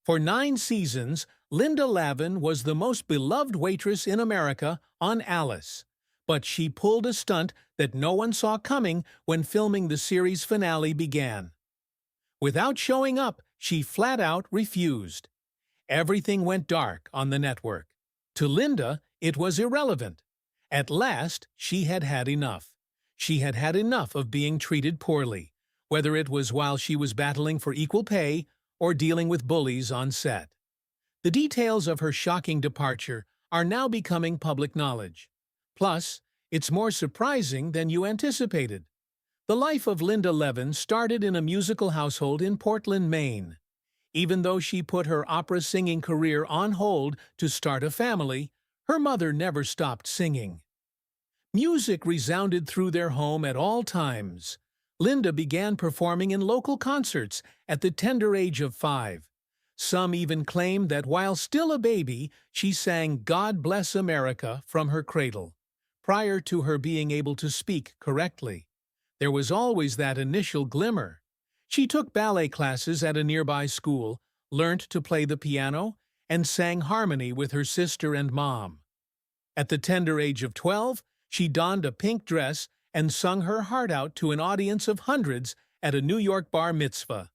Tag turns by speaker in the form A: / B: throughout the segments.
A: For 9 seasons, Linda Lavin was the most beloved waitress in America on Alice. But she pulled a stunt that no one saw coming when filming the series finale began. Without showing up, she flat out refused. Everything went dark on the network. To Linda, it was irrelevant. At last, she had had enough. She had had enough of being treated poorly, whether it was while she was battling for equal pay or dealing with bullies on set. The details of her shocking departure are now becoming public knowledge. Plus, it's more surprising than you anticipated. The life of Linda Lavin started in a musical household in Portland, Maine. Even though she put her opera singing career on hold to start a family, her mother never stopped singing. Music resounded through their home at all times. Linda began performing in local concerts at the tender age of 5. Some even claim that while still a baby, she sang "God Bless America" from her cradle, prior to her being able to speak correctly. There was always that initial glimmer. She took ballet classes at a nearby school, learned to play the piano, and sang harmony with her sister and mom. At the tender age of 12, she donned a pink dress and sung her heart out to an audience of hundreds at a New York bar mitzvah.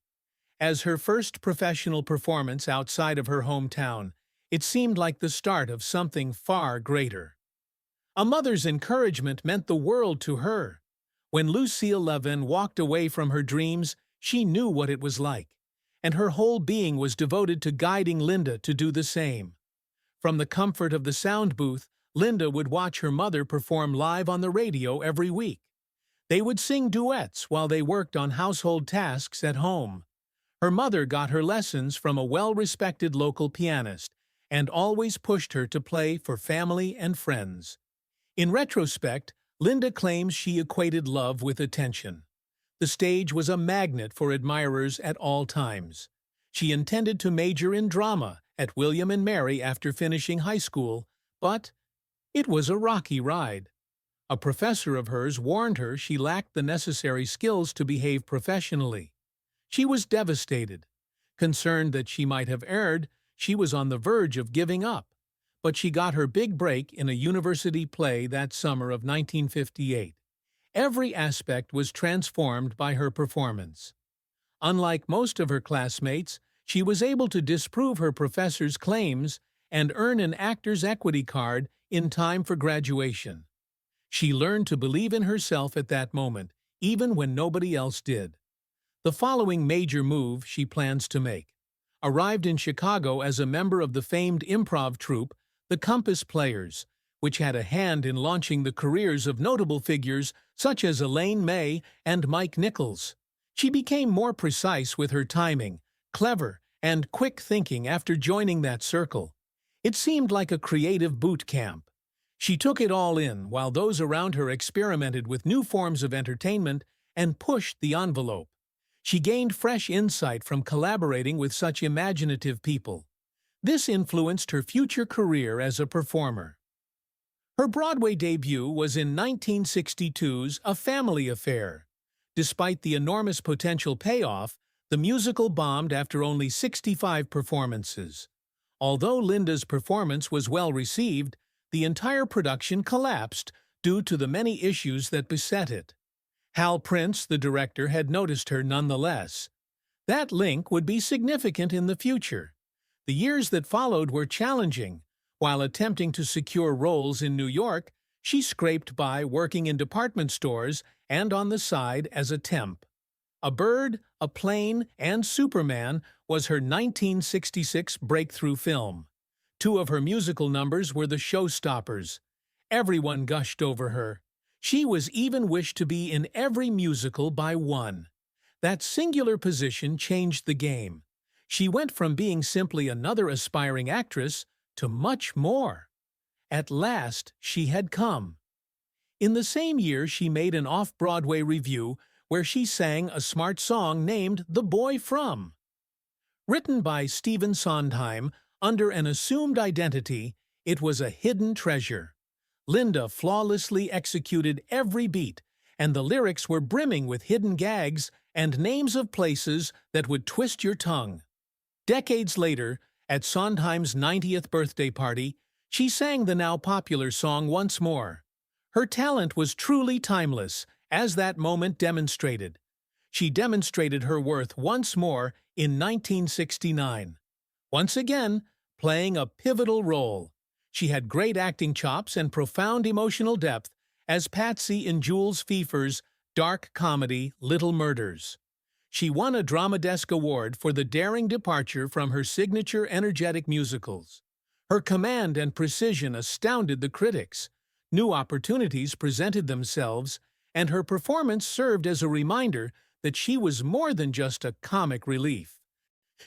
A: As her first professional performance outside of her hometown, it seemed like the start of something far greater. A mother's encouragement meant the world to her. When Lucille Lavin walked away from her dreams, she knew what it was like, and her whole being was devoted to guiding Linda to do the same. From the comfort of the sound booth, Linda would watch her mother perform live on the radio every week. They would sing duets while they worked on household tasks at home. Her mother got her lessons from a well-respected local pianist and always pushed her to play for family and friends. In retrospect, Linda claims she equated love with attention. The stage was a magnet for admirers at all times. She intended to major in drama at William and Mary after finishing high school, but it was a rocky ride. A professor of hers warned her she lacked the necessary skills to behave professionally. She was devastated. Concerned that she might have erred, she was on the verge of giving up. But she got her big break in a university play that summer of 1958. Every aspect was transformed by her performance. Unlike most of her classmates, she was able to disprove her professor's claims and earn an actor's equity card in time for graduation. She learned to believe in herself at that moment, even when nobody else did. The following major move she plans to make. Arrived in Chicago as a member of the famed improv troupe, the Compass Players, which had a hand in launching the careers of notable figures such as Elaine May and Mike Nichols. She became more precise with her timing, clever, and quick thinking after joining that circle. It seemed like a creative boot camp. She took it all in while those around her experimented with new forms of entertainment and pushed the envelope. She gained fresh insight from collaborating with such imaginative people. This influenced her future career as a performer. Her Broadway debut was in 1962's A Family Affair. Despite the enormous potential payoff, the musical bombed after only 65 performances. Although Linda's performance was well received, the entire production collapsed due to the many issues that beset it. Hal Prince, the director, had noticed her nonetheless. That link would be significant in the future. The years that followed were challenging. While attempting to secure roles in New York, she scraped by working in department stores and on the side as a temp. A Bird, a Plane, and Superman was her 1966 breakthrough film. 2 of her musical numbers were the showstoppers. Everyone gushed over her. She was even wished to be in every musical by one. That singular position changed the game. She went from being simply another aspiring actress to much more. At last, she had come. In the same year, she made an off-Broadway revue where she sang a smart song named "The Boy From." Written by Stephen Sondheim under an assumed identity, it was a hidden treasure. Linda flawlessly executed every beat, and the lyrics were brimming with hidden gags and names of places that would twist your tongue. Decades later, at Sondheim's 90th birthday party, she sang the now popular song once more. Her talent was truly timeless, as that moment demonstrated. She demonstrated her worth once more in 1969. Once again, playing a pivotal role. She had great acting chops and profound emotional depth as Patsy in Jules Feiffer's dark comedy Little Murders. She won a Drama Desk Award for the daring departure from her signature energetic musicals. Her command and precision astounded the critics. New opportunities presented themselves, and her performance served as a reminder that she was more than just a comic relief.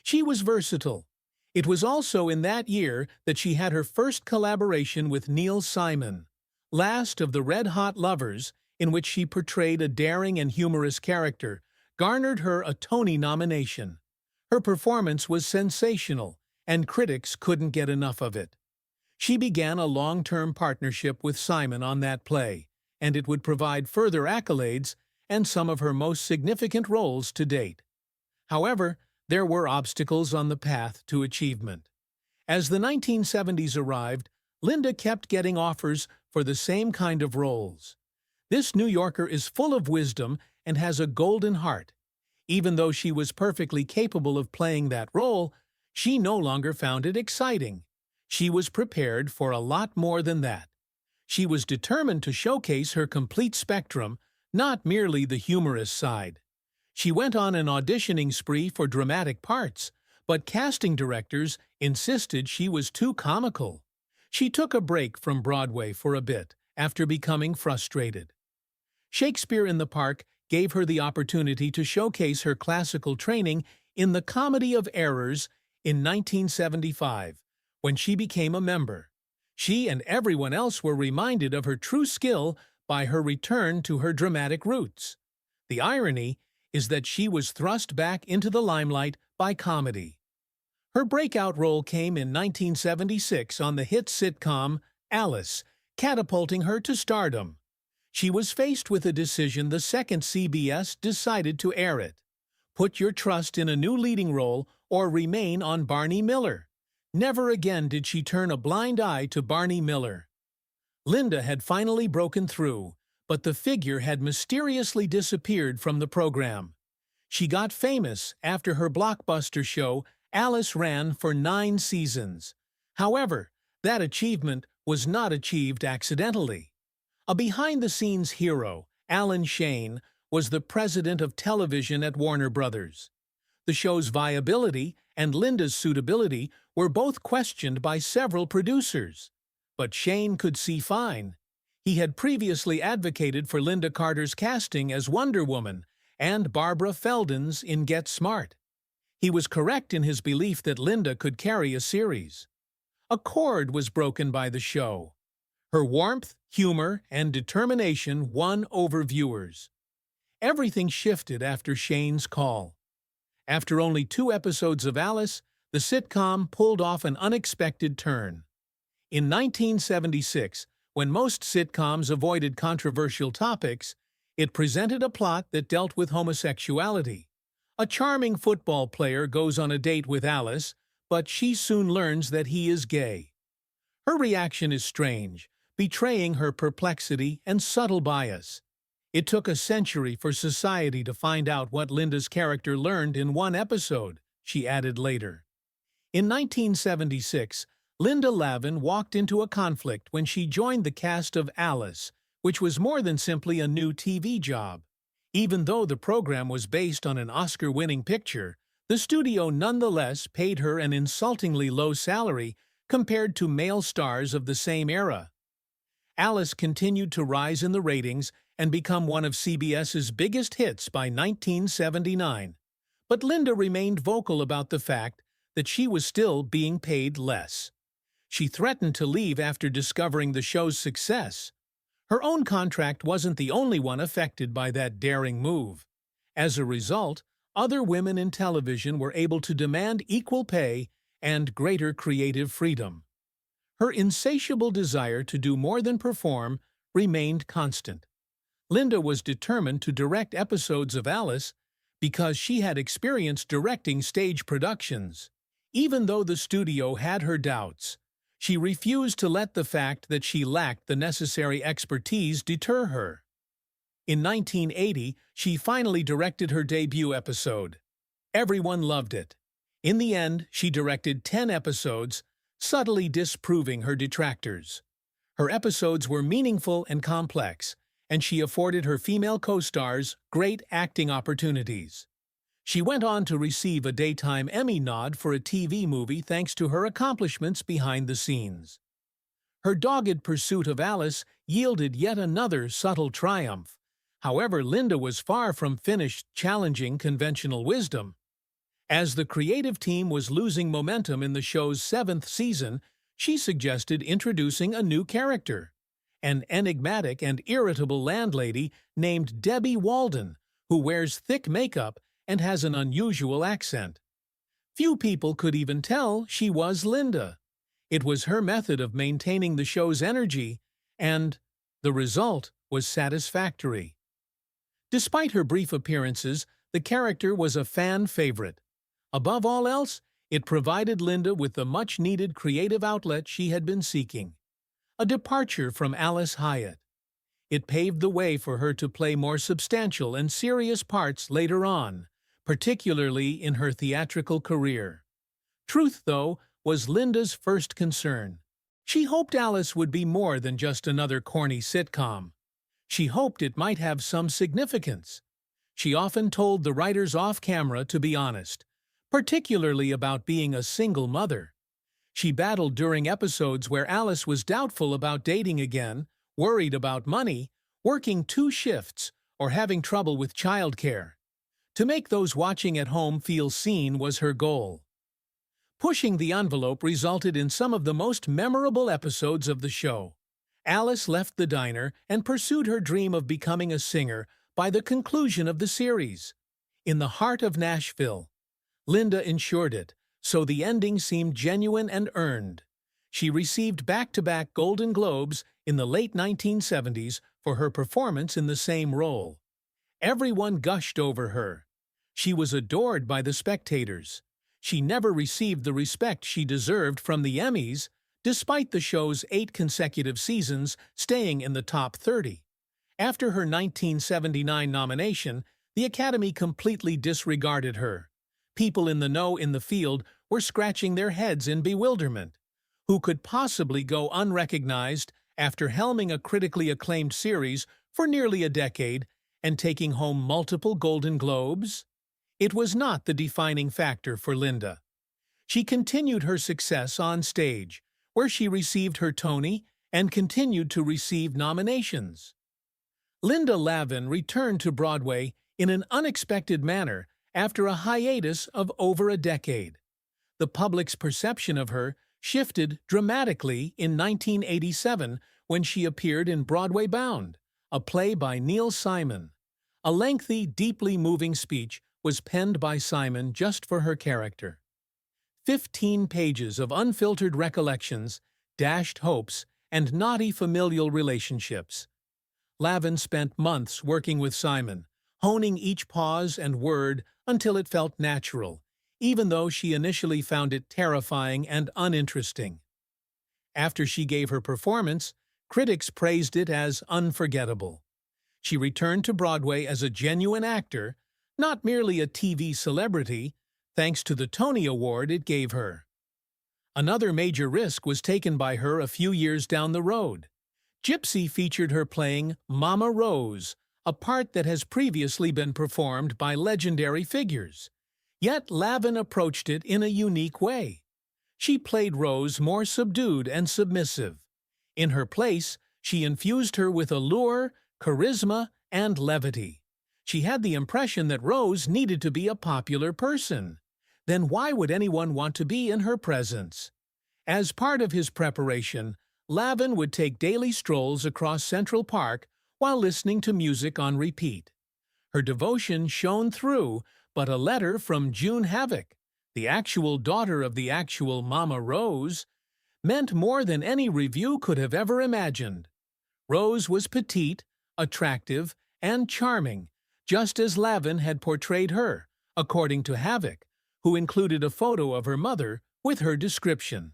A: She was versatile. It was also in that year that she had her first collaboration with Neil Simon, Last of the Red Hot Lovers, in which she portrayed a daring and humorous character, garnered her a Tony nomination. Her performance was sensational, and critics couldn't get enough of it. She began a long-term partnership with Simon on that play, and it would provide further accolades and some of her most significant roles to date. However, there were obstacles on the path to achievement. As the 1970s arrived, Linda kept getting offers for the same kind of roles. This New Yorker is full of wisdom and has a golden heart. Even though she was perfectly capable of playing that role, she no longer found it exciting. She was prepared for a lot more than that. She was determined to showcase her complete spectrum, not merely the humorous side. She went on an auditioning spree for dramatic parts, but casting directors insisted she was too comical. She took a break from Broadway for a bit after becoming frustrated. Shakespeare in the Park gave her the opportunity to showcase her classical training in The Comedy of Errors in 1975, when she became a member. She and everyone else were reminded of her true skill by her return to her dramatic roots. The irony is that she was thrust back into the limelight by comedy. Her breakout role came in 1976 on the hit sitcom Alice, catapulting her to stardom. She was faced with a decision the second CBS decided to air it. Put your trust in a new leading role or remain on Barney Miller. Never again did she turn a blind eye to Barney Miller. Linda had finally broken through, but the figure had mysteriously disappeared from the program. She got famous after her blockbuster show Alice ran for 9 seasons. However, that achievement was not achieved accidentally. A behind-the-scenes hero, Alan Shane, was the president of television at Warner Brothers. The show's viability and Linda's suitability were both questioned by several producers. But Shane could see fine. He had previously advocated for Linda Carter's casting as Wonder Woman and Barbara Feldon's in Get Smart. He was correct in his belief that Linda could carry a series. A chord was broken by the show. Her warmth, humor, and determination won over viewers. Everything shifted after Shane's call. After only 2 episodes of Alice, the sitcom pulled off an unexpected turn. In 1976, when most sitcoms avoided controversial topics, it presented a plot that dealt with homosexuality. A charming football player goes on a date with Alice, but she soon learns that he is gay. Her reaction is strange, betraying her perplexity and subtle bias. It took a century for society to find out what Linda's character learned in 1 episode, she added later. In 1976, Linda Lavin walked into a conflict when she joined the cast of Alice, which was more than simply a new TV job. Even though the program was based on an Oscar-winning picture, the studio nonetheless paid her an insultingly low salary compared to male stars of the same era. Alice continued to rise in the ratings and become one of CBS's biggest hits by 1979. But Linda remained vocal about the fact that she was still being paid less. She threatened to leave after discovering the show's success. Her own contract wasn't the only one affected by that daring move. As a result, other women in television were able to demand equal pay and greater creative freedom. Her insatiable desire to do more than perform remained constant. Linda was determined to direct episodes of Alice because she had experience directing stage productions. Even though the studio had her doubts, she refused to let the fact that she lacked the necessary expertise deter her. In 1980, she finally directed her debut episode. Everyone loved it. In the end, she directed 10 episodes, subtly disproving her detractors. Her episodes were meaningful and complex, and she afforded her female co-stars great acting opportunities. She went on to receive a Daytime Emmy nod for a TV movie thanks to her accomplishments behind the scenes. Her dogged pursuit of Alice yielded yet another subtle triumph. However, Linda was far from finished challenging conventional wisdom. As the creative team was losing momentum in the show's 7th season, she suggested introducing a new character, an enigmatic and irritable landlady named Debbie Walden, who wears thick makeup and has an unusual accent. Few people could even tell she was Linda. It was her method of maintaining the show's energy, and the result was satisfactory. Despite her brief appearances, the character was a fan favorite. Above all else, it provided Linda with the much-needed creative outlet she had been seeking. A departure from Alice Hyatt. It paved the way for her to play more substantial and serious parts later on, particularly in her theatrical career. Truth, though, was Linda's first concern. She hoped Alice would be more than just another corny sitcom. She hoped it might have some significance. She often told the writers off-camera to be honest, particularly about being a single mother. She battled during episodes where Alice was doubtful about dating again, worried about money, working 2 shifts, or having trouble with childcare. To make those watching at home feel seen was her goal. Pushing the envelope resulted in some of the most memorable episodes of the show. Alice left the diner and pursued her dream of becoming a singer by the conclusion of the series. In the heart of Nashville, Linda ensured it, so the ending seemed genuine and earned. She received back-to-back Golden Globes in the late 1970s for her performance in the same role. Everyone gushed over her. She was adored by the spectators. She never received the respect she deserved from the Emmys, despite the show's 8 consecutive seasons staying in the top 30. After her 1979 nomination, the Academy completely disregarded her. People in the know in the field were scratching their heads in bewilderment. Who could possibly go unrecognized after helming a critically acclaimed series for nearly a decade and taking home multiple Golden Globes? It was not the defining factor for Linda. She continued her success on stage, where she received her Tony and continued to receive nominations. Linda Lavin returned to Broadway in an unexpected manner after a hiatus of over a decade. The public's perception of her shifted dramatically in 1987 when she appeared in Broadway Bound, a play by Neil Simon. A lengthy, deeply moving speech was penned by Simon just for her character. 15 pages of unfiltered recollections, dashed hopes, and naughty familial relationships. Lavin spent months working with Simon, honing each pause and word until it felt natural, even though she initially found it terrifying and uninteresting. After she gave her performance, critics praised it as unforgettable. She returned to Broadway as a genuine actor, not merely a TV celebrity, thanks to the Tony Award it gave her. Another major risk was taken by her a few years down the road. Gypsy featured her playing Mama Rose, a part that has previously been performed by legendary figures. Yet Lavin approached it in a unique way. She played Rose more subdued and submissive. In her place, she infused her with allure, charisma, and levity. She had the impression that Rose needed to be a popular person. Then why would anyone want to be in her presence? As part of his preparation, Lavin would take daily strolls across Central Park while listening to music on repeat. Her devotion shone through, but a letter from June Havoc, the actual daughter of the actual Mama Rose, meant more than any review could have ever imagined. Rose was petite, attractive, and charming, just as Lavin had portrayed her, according to Havoc, who included a photo of her mother with her description.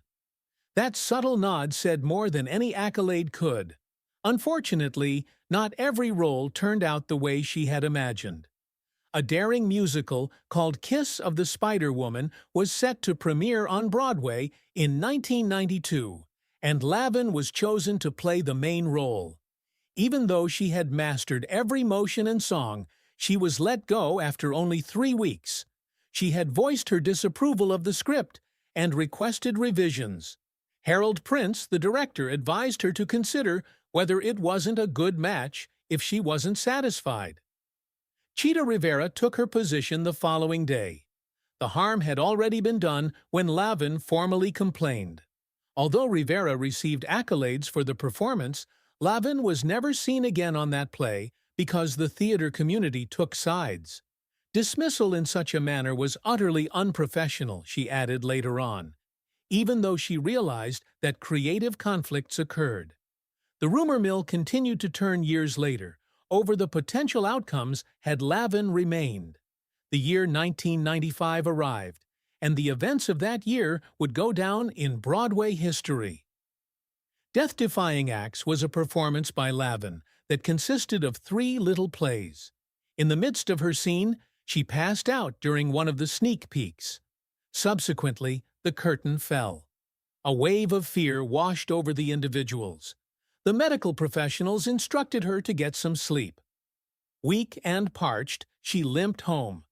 A: That subtle nod said more than any accolade could. Unfortunately, not every role turned out the way she had imagined. A daring musical called Kiss of the Spider-Woman was set to premiere on Broadway in 1992, and Lavin was chosen to play the main role. Even though she had mastered every motion and song, she was let go after only 3 weeks. She had voiced her disapproval of the script and requested revisions. Harold Prince, the director, advised her to consider whether it wasn't a good match if she wasn't satisfied. Chita Rivera took her position the following day. The harm had already been done when Lavin formally complained. Although Rivera received accolades for the performance, Lavin was never seen again on that play because the theater community took sides. Dismissal in such a manner was utterly unprofessional, she added later on, even though she realized that creative conflicts occurred. The rumor mill continued to turn years later, over the potential outcomes had Lavin remained. The year 1995 arrived, and the events of that year would go down in Broadway history. Death-Defying Acts was a performance by Lavin that consisted of 3 little plays. In the midst of her scene, she passed out during one of the sneak peeks. Subsequently, the curtain fell. A wave of fear washed over the individuals. The medical professionals instructed her to get some sleep. Weak and parched, she limped home,